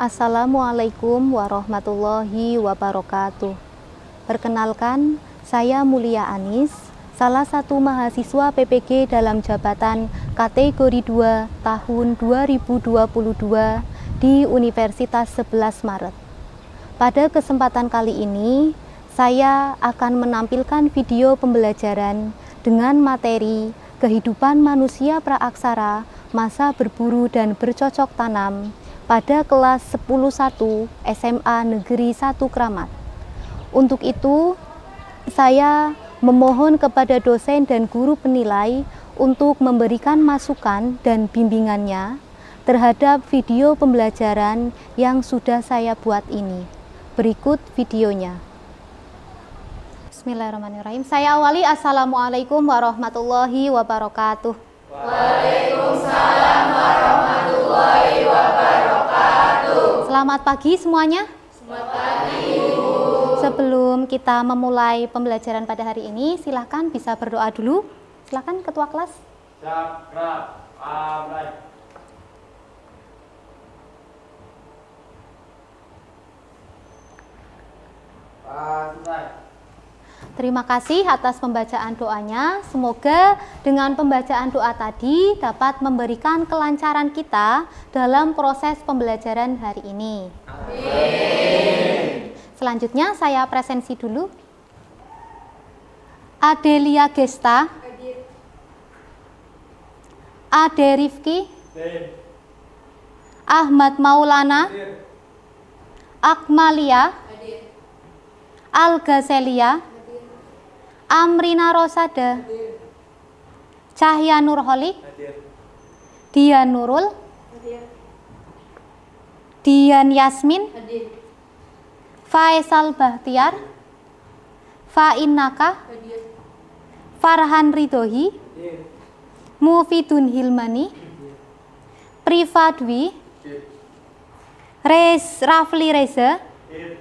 Assalamualaikum warahmatullahi wabarakatuh. Perkenalkan, saya Mulia Anis, salah satu mahasiswa PPG dalam jabatan kategori 2 tahun 2022 di Universitas 11 Maret. Pada kesempatan kali ini, saya akan menampilkan video pembelajaran dengan materi kehidupan manusia praaksara masa berburu dan bercocok tanam pada kelas 10.1 SMA Negeri 1 Kramat. Untuk itu, saya memohon kepada dosen dan guru penilai untuk memberikan masukan dan bimbingannya terhadap video pembelajaran yang sudah saya buat ini. Berikut videonya. Bismillahirrahmanirrahim. Saya awali. Assalamualaikum warahmatullahi wabarakatuh. Waalaikumsalam warahmatullahi wabarakatuh. Selamat pagi semuanya. Selamat pagi. Sebelum kita memulai pembelajaran pada hari ini, silakan bisa berdoa dulu. Silakan ketua kelas. Terima kasih atas pembacaan doanya. Semoga dengan pembacaan doa tadi dapat memberikan kelancaran kita dalam proses pembelajaran hari ini. Amin. Selanjutnya saya presensi dulu. Adelia Gesta. Hadir. Ade Rifki. Hadir. Ahmad Maulana. Hadir. Akmalia. Hadir. Algazelia. Amrina Rosada. Hadir. Cahya Nurholi. Hadir. Dian Nurul. Hadir. Dian Yasmin. Hadir. Faisal Bahtiar. Fainaka. Hadir. Farhan Ridhohi. Hadir. Mufidun Hilmani. Privadwi. Hadir. Rafli Reza. Hadir.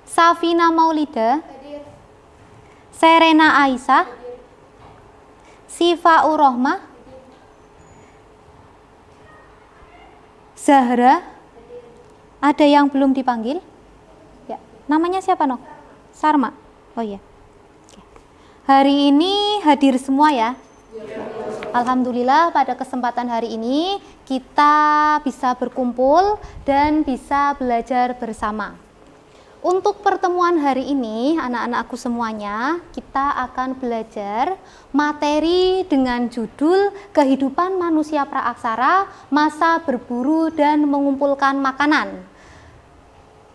Safina Maulida. Hadir. Serena Aisyah. Hadir. Sifa Urrohmah. Zahra. Ada yang belum dipanggil? Ya. Namanya siapa, Nok? Sarma. Oh iya. Oke. Hari ini hadir semua ya. Alhamdulillah pada kesempatan hari ini kita bisa berkumpul dan bisa belajar bersama. Untuk pertemuan hari ini, anak-anakku semuanya, kita akan belajar materi dengan judul Kehidupan Manusia Praaksara Masa Berburu dan Mengumpulkan Makanan.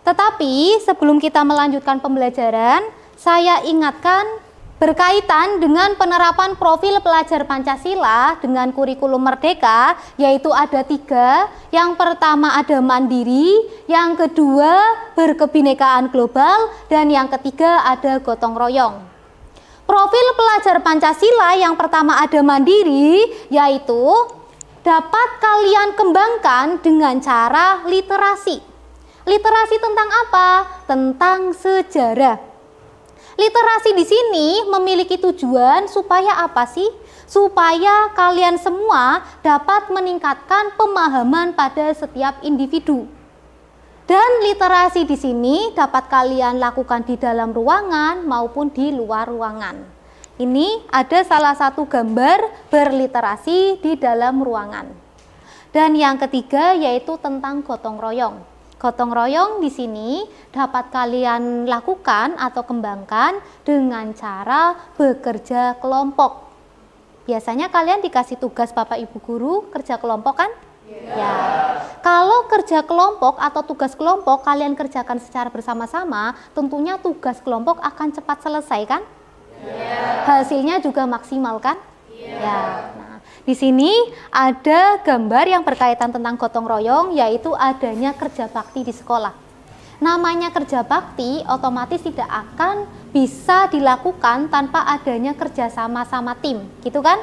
Tetapi sebelum kita melanjutkan pembelajaran, saya ingatkan berkaitan dengan penerapan profil pelajar Pancasila dengan kurikulum Merdeka, yaitu ada 3. Yang pertama ada mandiri, yang kedua berkebinekaan global, dan yang ketiga ada gotong royong. Profil pelajar Pancasila yang pertama ada mandiri, yaitu dapat kalian kembangkan dengan cara literasi. Literasi tentang apa? Tentang sejarah. Literasi di sini memiliki tujuan supaya apa sih? Supaya kalian semua dapat meningkatkan pemahaman pada setiap individu. Dan literasi di sini dapat kalian lakukan di dalam ruangan maupun di luar ruangan. Ini ada salah satu gambar berliterasi di dalam ruangan. Dan yang ketiga yaitu tentang gotong royong. Gotong royong di sini dapat kalian lakukan atau kembangkan dengan cara bekerja kelompok. Biasanya kalian dikasih tugas Bapak Ibu guru kerja kelompok kan? Ya. Kalau kerja kelompok atau tugas kelompok kalian kerjakan secara bersama-sama, tentunya tugas kelompok akan cepat selesai kan? Hasilnya juga maksimal kan? Ya. Di sini ada gambar yang berkaitan tentang gotong royong, yaitu adanya kerja bakti di sekolah. Namanya kerja bakti otomatis tidak akan bisa dilakukan tanpa adanya kerja sama tim, gitu kan?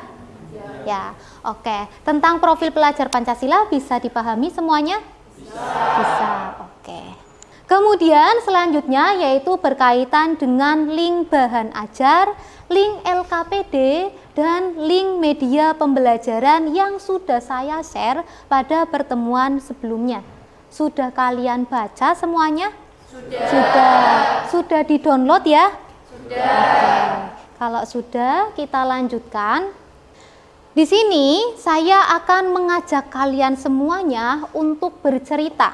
Ya, oke. Tentang profil pelajar Pancasila bisa dipahami semuanya? Bisa, oke. Kemudian selanjutnya yaitu berkaitan dengan link bahan ajar, link LKPD, dan link media pembelajaran yang sudah saya share pada pertemuan sebelumnya. Sudah kalian baca semuanya? Sudah di-download ya? Oke. Kalau sudah, kita lanjutkan. Di sini saya akan mengajak kalian semuanya untuk bercerita.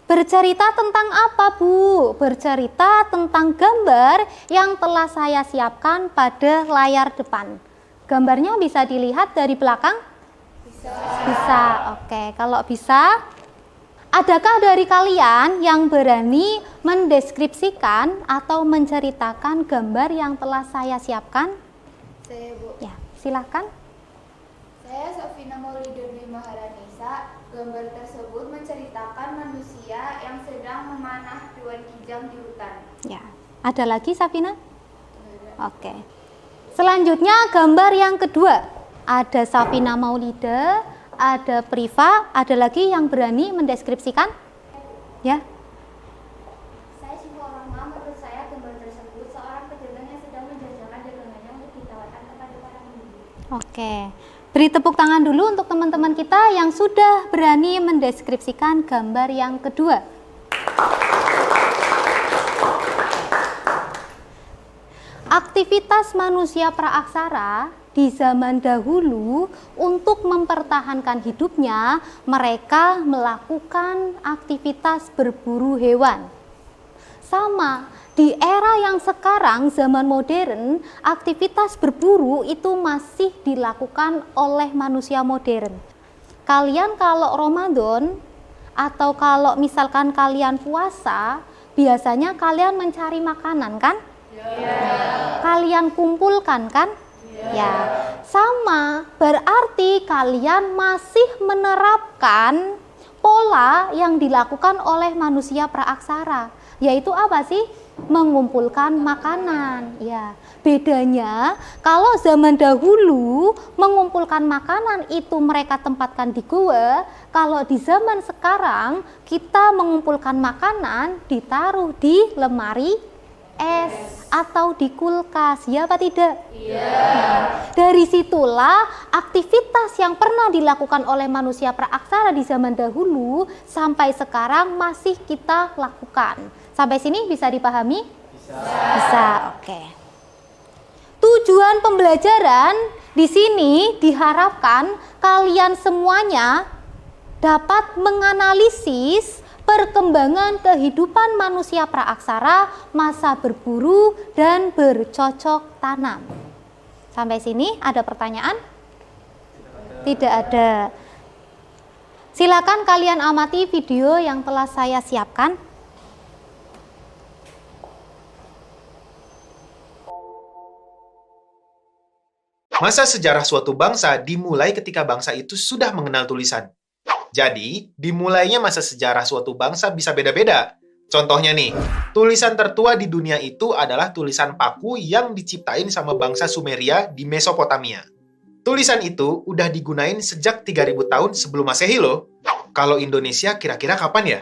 Bercerita tentang apa, Bu? Bercerita tentang gambar yang telah saya siapkan pada layar depan. Gambarnya bisa dilihat dari belakang? Bisa. Oke, kalau bisa, adakah dari kalian yang berani mendeskripsikan atau menceritakan gambar yang telah saya siapkan? Saya, Bu. Ya, silakan. Saya Sofina Maulidurni Maharanisa. Gambar tersebut menceritakan manusia yang sedang memanah hewan kijang di hutan. Ya, ada lagi, Safina? Oke. Selanjutnya gambar yang kedua. Ada Safina Maulida, ada Priva, ada lagi yang berani mendeskripsikan? Ya. Saya Syifa Rahma. Menurut saya gambar tersebut seorang pedagang yang sedang menjajakan dagangannya untuk ditawarkan kepada para pembeli. Oke. Beri tepuk tangan dulu untuk teman-teman kita yang sudah berani mendeskripsikan gambar yang kedua. Aktivitas manusia praaksara di zaman dahulu untuk mempertahankan hidupnya, mereka melakukan aktivitas berburu hewan. Sama, di era yang sekarang zaman modern, aktivitas berburu itu masih dilakukan oleh manusia modern. Kalian kalau Ramadan atau kalau misalkan kalian puasa, biasanya kalian mencari makanan kan? Kalian kumpulkan kan? Ya, sama berarti kalian masih menerapkan pola yang dilakukan oleh manusia praaksara, yaitu apa sih? Mengumpulkan makanan. Ya, bedanya kalau zaman dahulu mengumpulkan makanan itu mereka tempatkan di gua, kalau di zaman sekarang kita mengumpulkan makanan ditaruh di lemari es atau di kulkas, ya apa tidak? Iya. Nah, dari situlah aktivitas yang pernah dilakukan oleh manusia praaksara di zaman dahulu sampai sekarang masih kita lakukan. Sampai sini bisa dipahami? Bisa, oke. Tujuan pembelajaran di sini diharapkan kalian semuanya dapat menganalisis perkembangan kehidupan manusia praaksara masa berburu dan bercocok tanam. Sampai sini ada pertanyaan? Tidak ada. Silakan kalian amati video yang telah saya siapkan. Masa sejarah suatu bangsa dimulai ketika bangsa itu sudah mengenal tulisan. Jadi, dimulainya masa sejarah suatu bangsa bisa beda-beda. Contohnya nih, tulisan tertua di dunia itu adalah tulisan paku yang diciptain sama bangsa Sumeria di Mesopotamia. Tulisan itu udah digunain sejak 3000 tahun sebelum Masehi loh. Kalau Indonesia kira-kira kapan ya?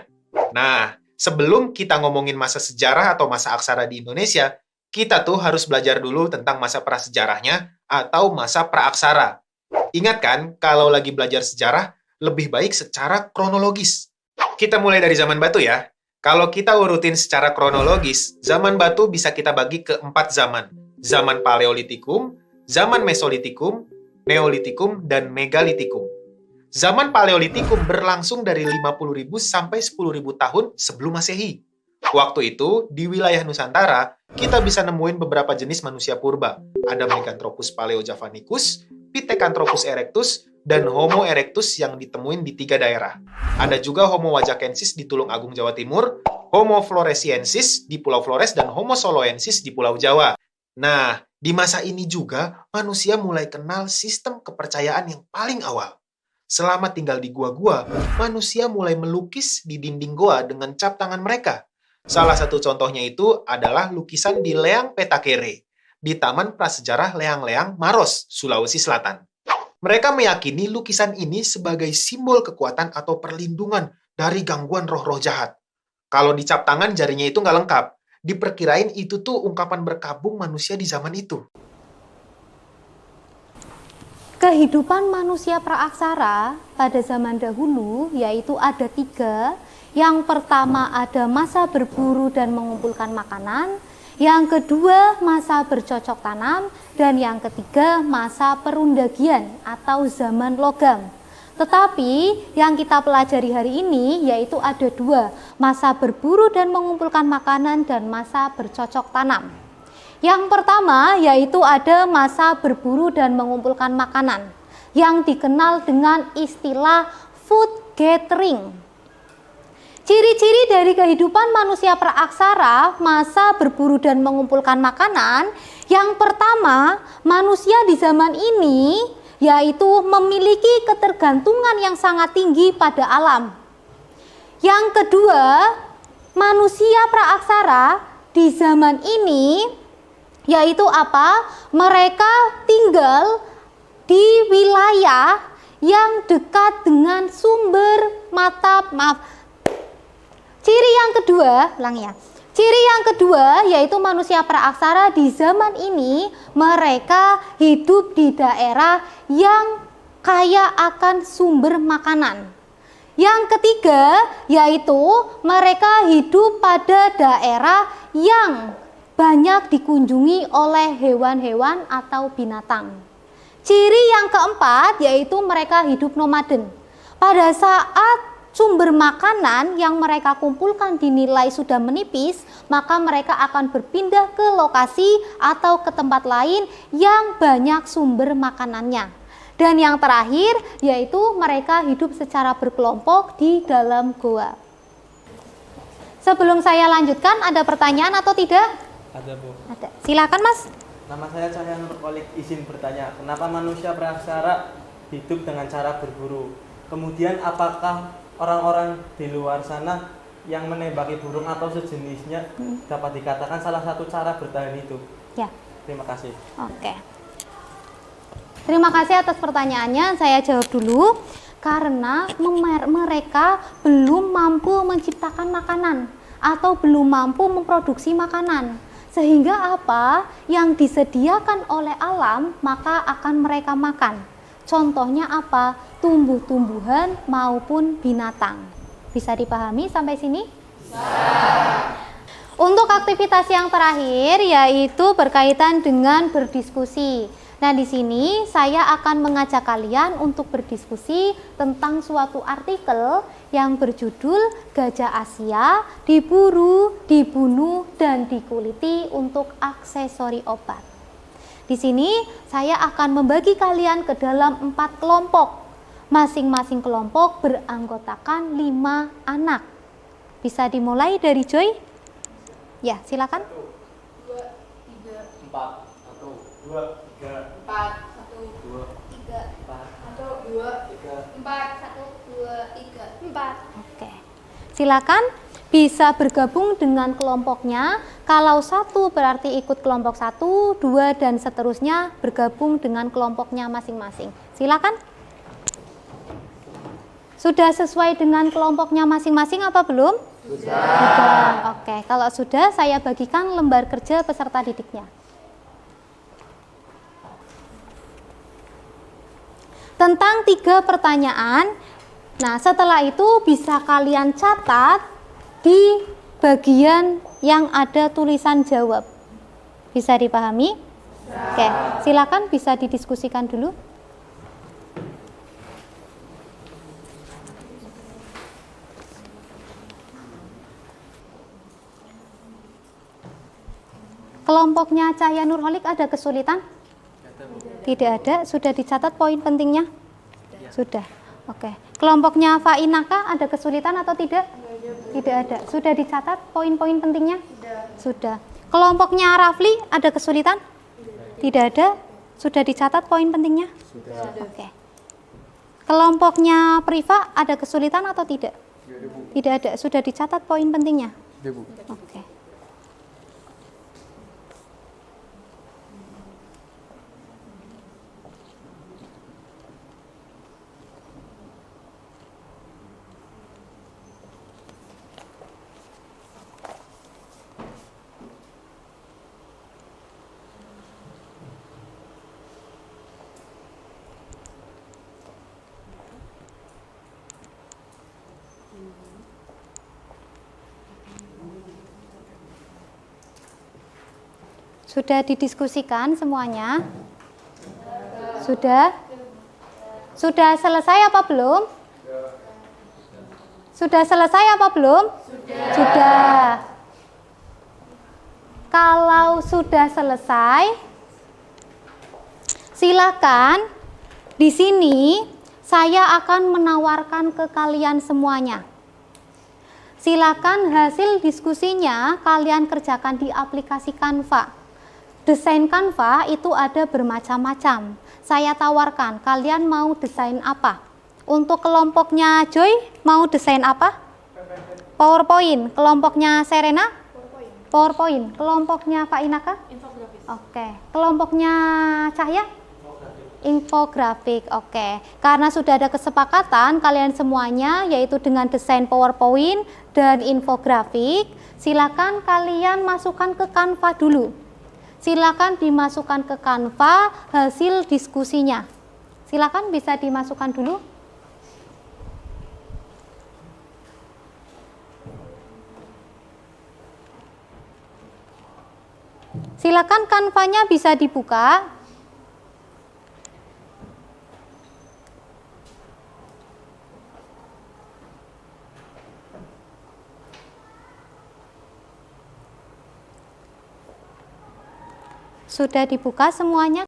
Nah, sebelum kita ngomongin masa sejarah atau masa aksara di Indonesia, kita tuh harus belajar dulu tentang masa prasejarahnya atau masa praaksara. Ingat kan, kalau lagi belajar sejarah, lebih baik secara kronologis. Kita mulai dari zaman batu ya. Kalau kita urutin secara kronologis, zaman batu bisa kita bagi ke 4 zaman. Zaman Paleolitikum, zaman Mesolitikum, Neolitikum, dan Megalitikum. Zaman Paleolitikum berlangsung dari 50.000 sampai 10.000 tahun sebelum Masehi. Waktu itu, di wilayah Nusantara, kita bisa nemuin beberapa jenis manusia purba. Ada Meganthropus paleojavanicus, Pithecanthropus erectus, dan Homo erectus yang ditemuin di 3 daerah. Ada juga Homo wajakensis di Tulung Agung, Jawa Timur, Homo floresiensis di Pulau Flores, dan Homo soloensis di Pulau Jawa. Nah, di masa ini juga manusia mulai kenal sistem kepercayaan yang paling awal. Selama tinggal di gua-gua, manusia mulai melukis di dinding goa dengan cap tangan mereka. Salah satu contohnya itu adalah lukisan di Leang Petakere, di Taman Prasejarah Leang-Leang, Maros, Sulawesi Selatan. Mereka meyakini lukisan ini sebagai simbol kekuatan atau perlindungan dari gangguan roh-roh jahat. Kalau dicap tangan jarinya itu nggak lengkap. Diperkirain itu tuh ungkapan berkabung manusia di zaman itu. Kehidupan manusia praaksara pada zaman dahulu yaitu ada 3, Yang pertama ada masa berburu dan mengumpulkan makanan, yang kedua masa bercocok tanam, dan yang ketiga masa perundagian atau zaman logam. Tetapi yang kita pelajari hari ini yaitu ada dua, masa berburu dan mengumpulkan makanan dan masa bercocok tanam. Yang pertama yaitu ada masa berburu dan mengumpulkan makanan yang dikenal dengan istilah food gathering. Ciri-ciri dari kehidupan manusia praaksara masa berburu dan mengumpulkan makanan, yang pertama, manusia di zaman ini yaitu memiliki ketergantungan yang sangat tinggi pada alam. Yang kedua, manusia praaksara di zaman ini yaitu apa? Mereka tinggal di wilayah yang dekat dengan sumber mata maaf. Ciri yang kedua, ulang ya. Ciri yang kedua yaitu manusia praaksara di zaman ini mereka hidup di daerah yang kaya akan sumber makanan. Yang ketiga yaitu mereka hidup pada daerah yang banyak dikunjungi oleh hewan-hewan atau binatang. Ciri yang keempat yaitu mereka hidup nomaden. Pada saat sumber makanan yang mereka kumpulkan dinilai sudah menipis, maka mereka akan berpindah ke lokasi atau ke tempat lain yang banyak sumber makanannya. Dan yang terakhir yaitu mereka hidup secara berkelompok di dalam goa. Sebelum saya lanjutkan, ada pertanyaan atau tidak? Ada, Bu. Ada. Silakan, Mas. Nama saya Cahya Nur Kolik, izin bertanya, kenapa manusia praaksara hidup dengan cara berburu? Kemudian apakah orang-orang di luar sana yang menembaki burung atau sejenisnya dapat dikatakan salah satu cara bertahan hidup? Ya. Terima kasih. Oke. Terima kasih atas pertanyaannya. Saya jawab dulu. Karena mereka belum mampu menciptakan makanan atau belum mampu memproduksi makanan. Sehingga apa yang disediakan oleh alam maka akan mereka makan. Contohnya apa? Tumbuh-tumbuhan maupun binatang. Bisa dipahami sampai sini? Untuk aktivitas yang terakhir yaitu berkaitan dengan berdiskusi. Nah, di sini saya akan mengajak kalian untuk berdiskusi tentang suatu artikel yang berjudul Gajah Asia diburu, dibunuh, dan dikuliti untuk aksesori obat. Di sini saya akan membagi kalian ke dalam 4 kelompok. Masing-masing kelompok beranggotakan 5 anak. Bisa dimulai dari Joy? Ya, silakan. 2, 3, 4, 1, 2, 3, 4, 1, 2, 3, 1, 2, 4, 1, 2, 3, 4. Oke. Silakan bisa bergabung dengan kelompoknya. Kalau 1 berarti ikut kelompok 1, 2 dan seterusnya bergabung dengan kelompoknya masing-masing. Silakan. Sudah sesuai dengan kelompoknya masing-masing apa belum? Sudah. Oke, kalau sudah saya bagikan lembar kerja peserta didiknya. Tentang 3 pertanyaan. Nah, setelah itu bisa kalian catat di bagian yang ada tulisan jawab. Bisa dipahami? Oke, silakan bisa didiskusikan dulu. Kelompoknya Cahya Nurholik ada kesulitan? Tidak ada. Sudah dicatat poin pentingnya? Sudah. Oke. Kelompoknya Fainaka ada kesulitan atau tidak? Tidak ada. Sudah dicatat poin-poin pentingnya? Sudah. Kelompoknya Rafli ada kesulitan? Tidak ada. Sudah dicatat poin pentingnya? Sudah. Oke. Kelompoknya Priva ada kesulitan atau tidak? Tidak ada. Sudah dicatat poin pentingnya? Oke. Sudah didiskusikan semuanya? Sudah? Sudah selesai apa belum? Sudah selesai apa belum? Sudah. Kalau sudah selesai, silakan di sini saya akan menawarkan ke kalian semuanya. Silakan hasil diskusinya kalian kerjakan di aplikasi Canva. Desain Canva itu ada bermacam-macam. Saya tawarkan, kalian mau desain apa? Untuk kelompoknya Joy, mau desain apa? PowerPoint. Kelompoknya Serena? PowerPoint. Kelompoknya Pak Inaka? Infografis. Oke. Kelompoknya Cahya? Infografik. Oke. Karena sudah ada kesepakatan kalian semuanya, yaitu dengan desain PowerPoint dan infografik, silakan kalian masukkan ke Canva dulu. Silakan dimasukkan ke Canva hasil diskusinya. Silakan bisa dimasukkan dulu. Silakan Canva-nya bisa dibuka. Sudah dibuka semuanya?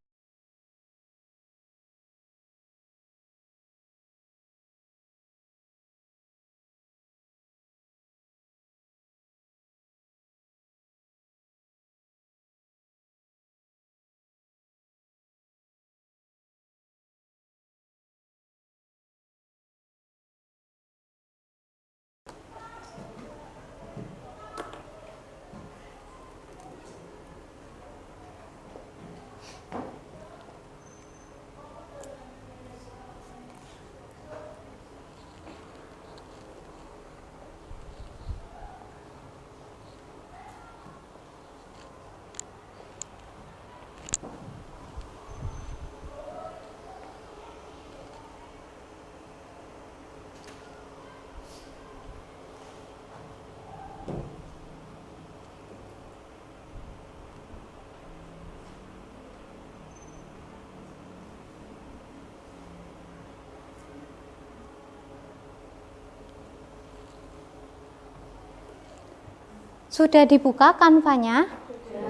Sudah dibuka Canva-nya?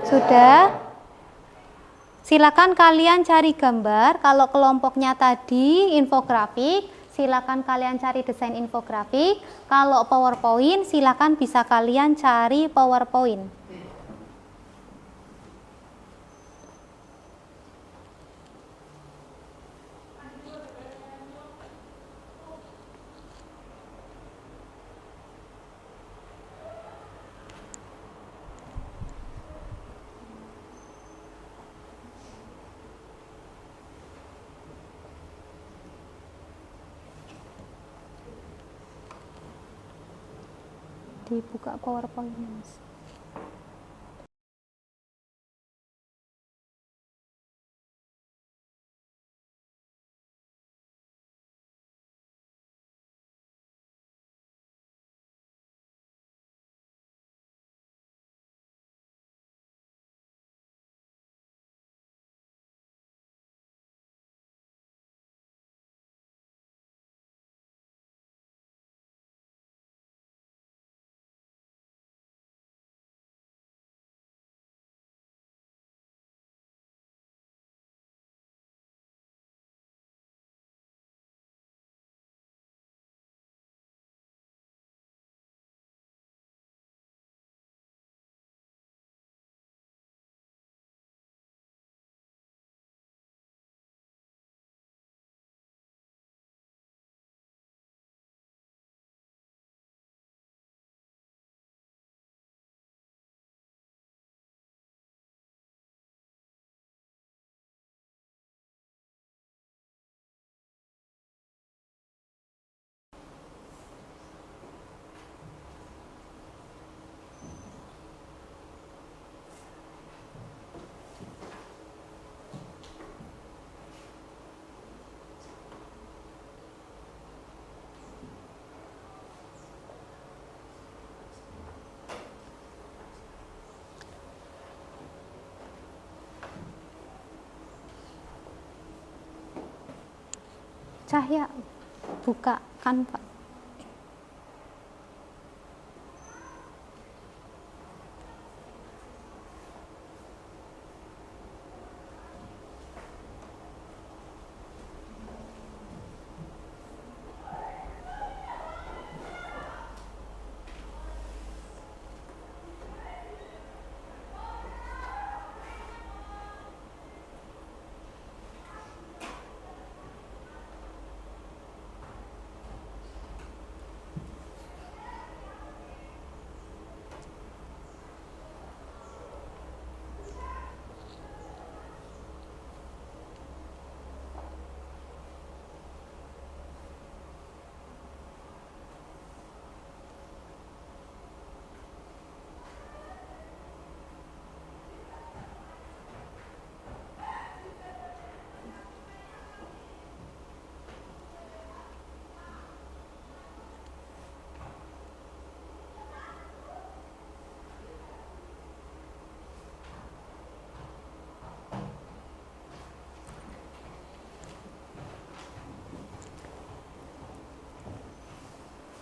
Sudah. Silakan kalian cari gambar. Kalau kelompoknya tadi infografik, silakan kalian cari desain infografik. Kalau PowerPoint, silakan bisa kalian cari PowerPoint. Dibuka PowerPoint-nya. Cahya, buka Canva.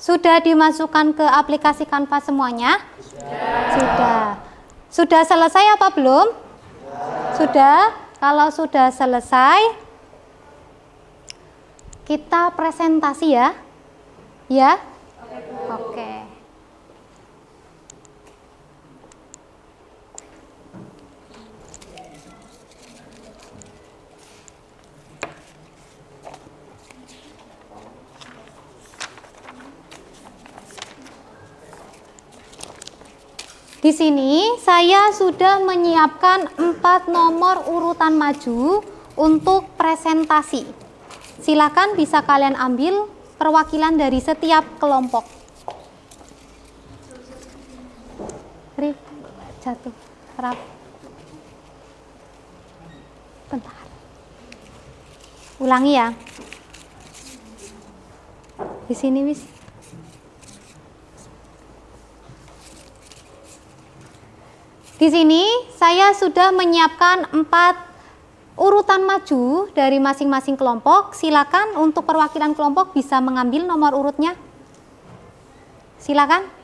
Sudah dimasukkan ke aplikasi Canva semuanya? Sudah. Sudah selesai apa belum? Sudah. Kalau sudah selesai, kita presentasi ya. Ya? Oke. Di sini saya sudah menyiapkan 4 nomor urutan maju untuk presentasi. Silakan bisa kalian ambil perwakilan dari setiap kelompok. Rif, jatuh. Raf. Bentar. Ulangi ya. Di sini, Wis. Di sini saya sudah menyiapkan 4 urutan maju dari masing-masing kelompok. Silakan untuk perwakilan kelompok bisa mengambil nomor urutnya. Silakan.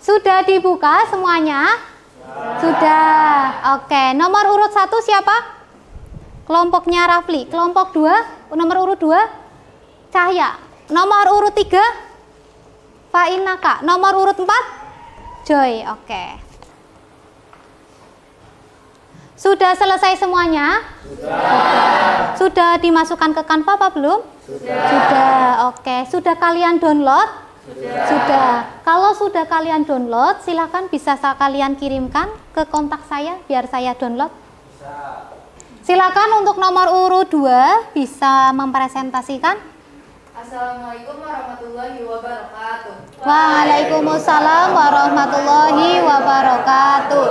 Sudah dibuka semuanya? Sudah. Oke, nomor urut 1 siapa? Kelompoknya Rafli. Kelompok 2, nomor urut 2 Cahya. Nomor urut 3 Fainaka. Nomor urut 4 Joy. Oke. Sudah selesai semuanya? Sudah dimasukkan ke Canva apa belum? Sudah. Oke, sudah kalian download? Sudah. Kalau sudah kalian download, silakan bisa kalian kirimkan ke kontak saya biar saya download. Silakan untuk nomor urut 2 bisa mempresentasikan. Assalamualaikum warahmatullahi wabarakatuh. Waalaikumsalam warahmatullahi wabarakatuh.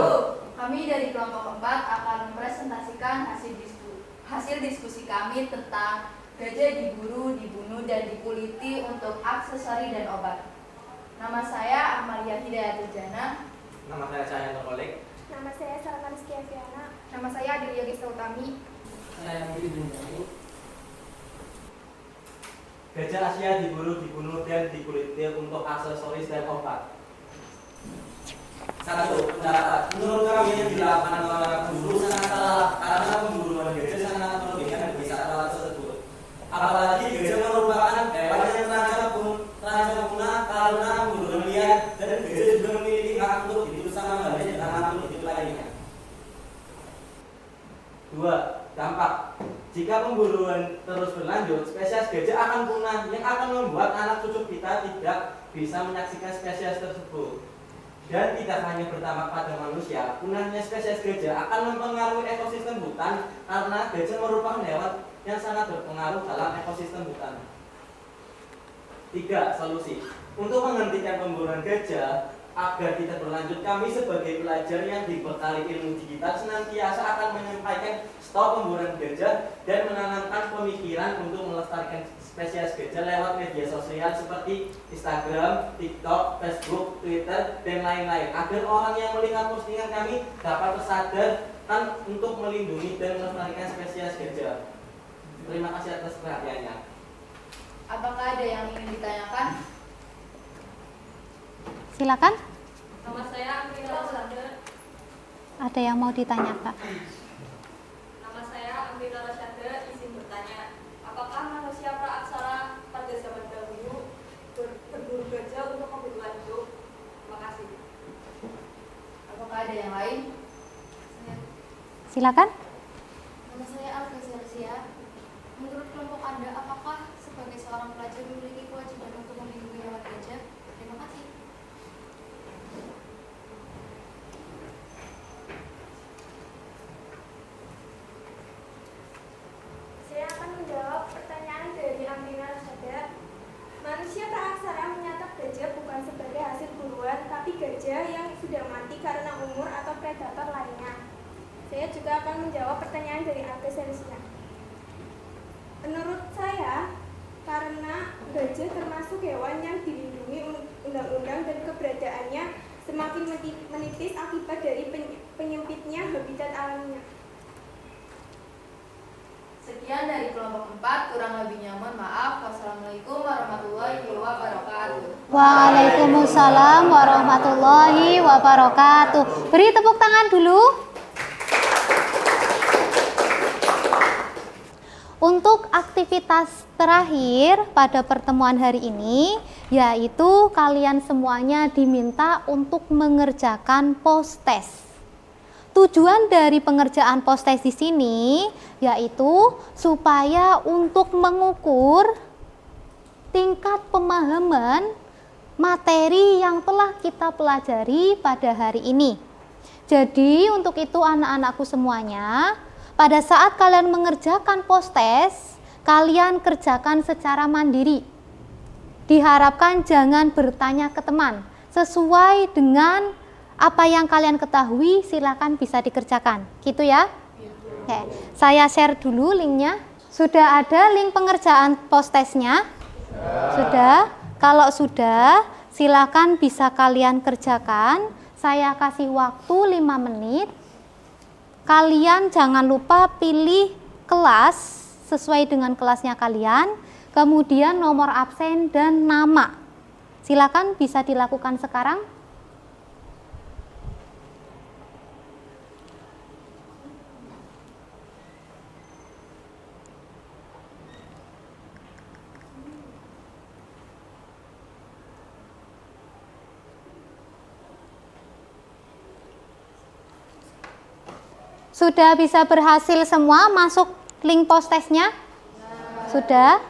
Kami dari kelompok 4 akan mempresentasikan hasil diskusi kami tentang gajah diburu, dibunuh, dan dikuliti untuk aksesori dan obat. Nama saya Amalia Hidayat Jana. Nama saya Cahyanto Kolik. Nama saya Salma Rizky Aviana. Nama saya Adelia Gesta Utami. Saya Budi Bundaru. Gajah Asia diburu, dibunuh, dan dikuliti untuk aksesoris dan obat. 1. Pendapat. Menurut kami yang dilakukan oleh pemburu sangat salah karena pembunuhan gajah sangat merugikan bagi satwa tersebut. Apalagi gajah merupakan hewan yang terancam punah karena pembunuhan liar, dan gajah juga memiliki hak untuk hidup sama halnya dengan makhluk hidup lainnya. 2. Dampak. Jika pemburuan terus berlanjut, spesies gajah akan punah yang akan membuat anak cucu kita tidak bisa menyaksikan spesies tersebut. Dan tidak hanya berdampak pada manusia, punahnya spesies gajah akan mempengaruhi ekosistem hutan karena gajah merupakan hewan yang sangat berpengaruh dalam ekosistem hutan. 3. Solusi. Untuk menghentikan pemburuan gajah, Agar tidak berlanjut, kami sebagai pelajar yang dibekali ilmu digital senantiasa akan menyampaikan stop pemburuan gajah dan menanamkan pemikiran untuk melestarikan spesies gajah lewat media sosial seperti Instagram, TikTok, Facebook, Twitter, dan lain-lain, agar orang yang melihat postingan kami dapat tersadarkan untuk melindungi dan melestarikan spesies gajah. Terima kasih atas perhatiannya. Apakah ada yang ingin ditanyakan? Silakan. Nama saya Amrita Rosyade. Ada yang mau ditanya, Kak? Nama saya Amrita Rosyade. Izin bertanya, apakah manusia praaksara pada zaman dahulu berburu gajah untuk kebutuhan hidup? Terima kasih. Apakah ada yang lain? Silakan. Nama saya Alga Zelsia. Menurut kelompok Anda, apakah sebagai seorang pelajar memiliki kewajiban untuk melindungi hewan gajah? Terima kasih. Saya akan menjawab pertanyaan dari Amrina Rasada. Manusia praaksara menyantap gajah bukan sebagai hasil buruan, tapi gajah yang sudah mati karena umur atau predator lainnya. Saya juga akan menjawab pertanyaan dari Alga Zelsia. Menurut saya, karena gajah termasuk hewan yang dilindungi undang-undang dan keberadaannya semakin menipis akibat dari penyempitnya habitat alaminya. Sekian dari kelompok 4, kurang lebihnya mohon maaf. Wassalamualaikum warahmatullahi wabarakatuh. Waalaikumsalam warahmatullahi wabarakatuh. Beri tepuk tangan dulu. Untuk aktivitas terakhir pada pertemuan hari ini, yaitu kalian semuanya diminta untuk mengerjakan post-test. Tujuan dari pengerjaan post-test di sini yaitu supaya untuk mengukur tingkat pemahaman materi yang telah kita pelajari pada hari ini. Jadi untuk itu anak-anakku semuanya, pada saat kalian mengerjakan post-test, kalian kerjakan secara mandiri. Diharapkan jangan bertanya ke teman. Sesuai dengan apa yang kalian ketahui, silakan bisa dikerjakan. Gitu ya? Oke, saya share dulu linknya. Sudah ada link pengerjaan post-testnya? Sudah? Kalau sudah, silakan bisa kalian kerjakan. Saya kasih waktu 5 menit. Kalian jangan lupa pilih kelas sesuai dengan kelasnya kalian, kemudian nomor absen dan nama. Silakan bisa dilakukan sekarang. Sudah bisa berhasil semua masuk link post-testnya? Sudah?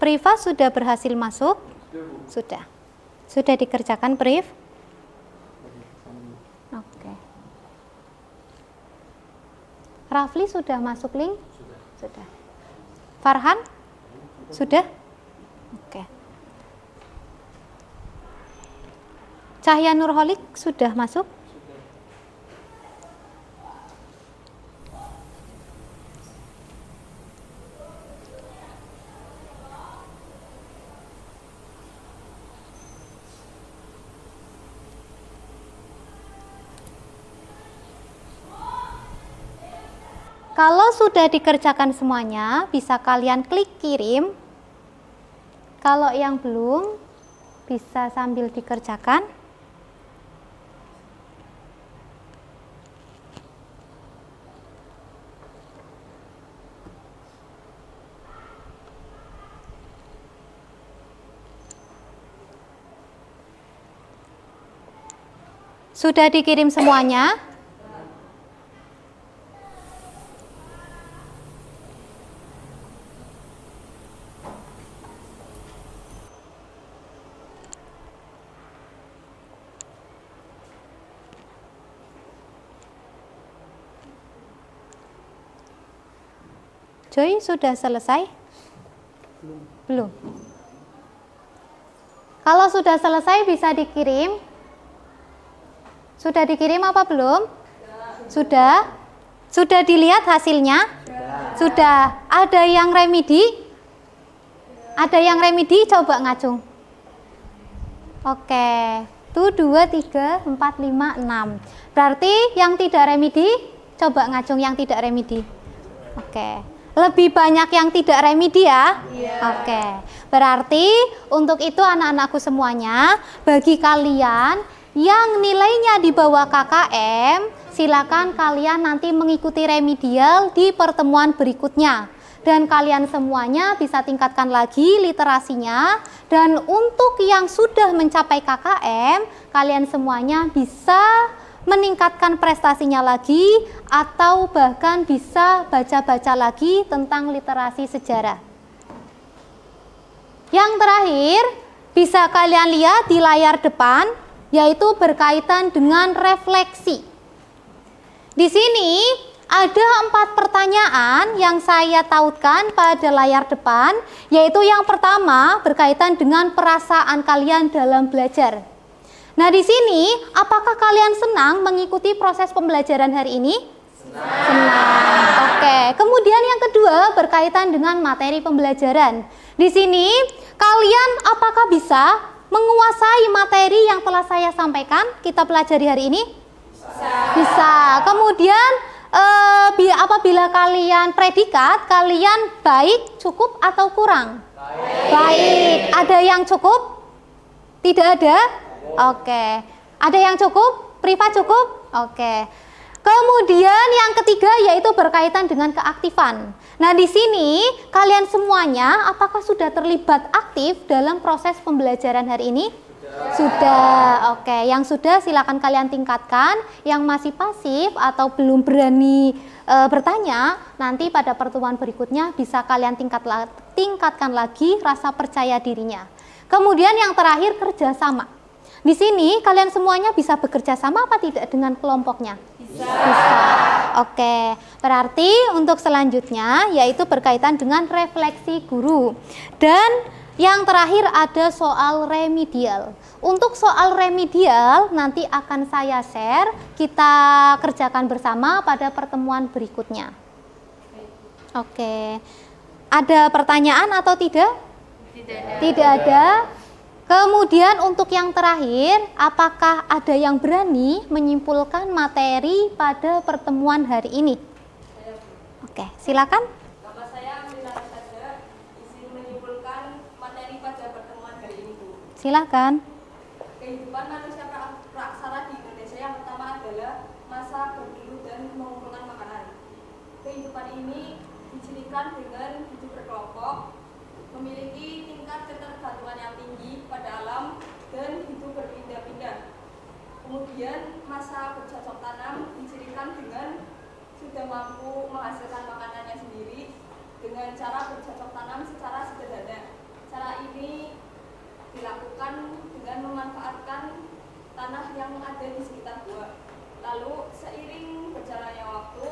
Priva sudah berhasil masuk? Sudah. Sudah dikerjakan, Priv? Oke. Rafli sudah masuk link? Sudah. Farhan? Sudah? Oke. Cahya Nurholik sudah masuk? Kalau sudah dikerjakan semuanya, bisa kalian klik kirim. Kalau yang belum, bisa sambil dikerjakan. Sudah dikirim semuanya? Joy, sudah selesai? Belum. Kalau sudah selesai bisa dikirim. Sudah dikirim apa belum? Sudah. Sudah dilihat hasilnya? Sudah. Ada yang remedi? Ada yang remedi? Coba ngacung. Oke. Tuh 2, 3, 4, 5, 6. Berarti yang tidak remedi? Coba ngacung yang tidak remedi. Oke. Lebih banyak yang tidak remedi ya? Oke. Berarti untuk itu anak-anakku semuanya, bagi kalian yang nilainya di bawah KKM, silakan kalian nanti mengikuti remedial di pertemuan berikutnya. Dan kalian semuanya bisa tingkatkan lagi literasinya. Dan untuk yang sudah mencapai KKM, kalian semuanya bisa meningkatkan prestasinya lagi atau bahkan bisa baca-baca lagi tentang literasi sejarah. Yang terakhir, bisa kalian lihat di layar depan, yaitu berkaitan dengan refleksi. Di sini ada 4 pertanyaan yang saya tautkan pada layar depan, yaitu yang pertama berkaitan dengan perasaan kalian dalam belajar. Nah, di sini apakah kalian senang mengikuti proses pembelajaran hari ini? Senang. Oke. Kemudian yang kedua berkaitan dengan materi pembelajaran. Di sini kalian apakah bisa menguasai materi yang telah saya sampaikan kita pelajari hari ini? Bisa. Kemudian apabila kalian predikat, kalian baik, cukup atau kurang? Baik. Ada yang cukup? Tidak ada? Oke. Ada yang cukup? Priva cukup? Oke. Kemudian yang ketiga yaitu berkaitan dengan keaktifan. Nah, di sini kalian semuanya apakah sudah terlibat aktif dalam proses pembelajaran hari ini? Sudah. Oke, yang sudah silakan kalian tingkatkan. Yang masih pasif atau belum berani bertanya, nanti pada pertemuan berikutnya bisa kalian tingkatkan lagi rasa percaya dirinya. Kemudian yang terakhir kerjasama. Di sini kalian semuanya bisa bekerja sama apa tidak dengan kelompoknya? Bisa. Oke, berarti untuk selanjutnya yaitu berkaitan dengan refleksi guru. Dan yang terakhir ada soal remedial. Untuk soal remedial nanti akan saya share, kita kerjakan bersama pada pertemuan berikutnya. Oke. Ada pertanyaan atau tidak? Tidak ada. Kemudian untuk yang terakhir, apakah ada yang berani menyimpulkan materi pada pertemuan hari ini? Oke, silakan. Nama saya Amrina Rasyada, izin menyimpulkan materi pada pertemuan hari ini, Bu. Silakan. Kehidupan manusia praaksara di Indonesia yang pertama adalah masa berburu dan mengumpulkan makanan. Kehidupan ini dicirikan dengan hidup berkelompok, memiliki tingkat ketergantungan yang tinggi pada alam dan hidup berpindah-pindah. Kemudian masa bercocok tanam dicirikan dengan sudah mampu menghasilkan makanannya sendiri dengan cara bercocok tanam secara sederhana. Cara ini dilakukan dengan memanfaatkan tanah yang ada di sekitar gua. Lalu seiring berjalannya waktu,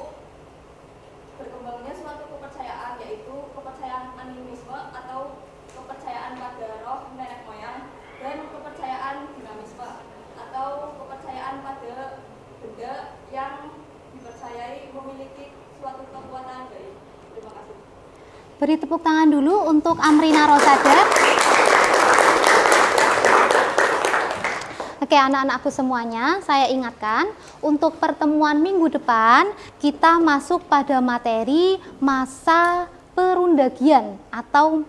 berkembangnya suatu kepercayaan, yaitu kepercayaan animisme atau kepercayaan pada roh nenek moyang, dan kepercayaan dinamisme atau kepercayaan pada benda yang dipercayai memiliki suatu kekuatan gaib. Terima kasih. Beri tepuk tangan dulu untuk Amrina Rosada. Oke, anak-anakku semuanya, saya ingatkan untuk pertemuan minggu depan kita masuk pada materi masa perundagian atau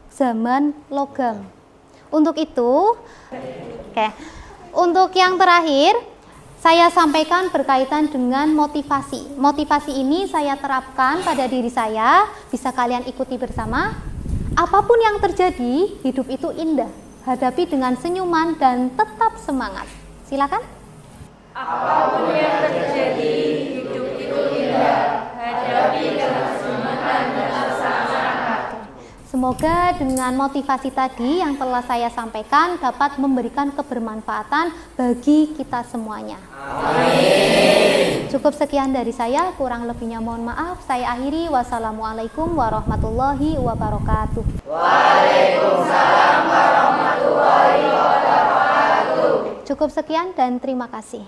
zaman logam. Untuk itu, untuk yang terakhir saya sampaikan berkaitan dengan motivasi. Motivasi ini saya terapkan pada diri saya, bisa kalian ikuti bersama. Apapun yang terjadi, hidup itu indah. Hadapi dengan senyuman dan tetap semangat. Silakan. Apapun yang terjadi, hidup itu indah. Hadapi dengan senyuman dan tetap semangat. Semoga dengan motivasi tadi yang telah saya sampaikan dapat memberikan kebermanfaatan bagi kita semuanya. Amin. Cukup sekian dari saya, kurang lebihnya mohon maaf. Saya akhiri. Wassalamualaikum warahmatullahi wabarakatuh. Waalaikumsalam warahmatullahi wabarakatuh. Cukup sekian dan terima kasih.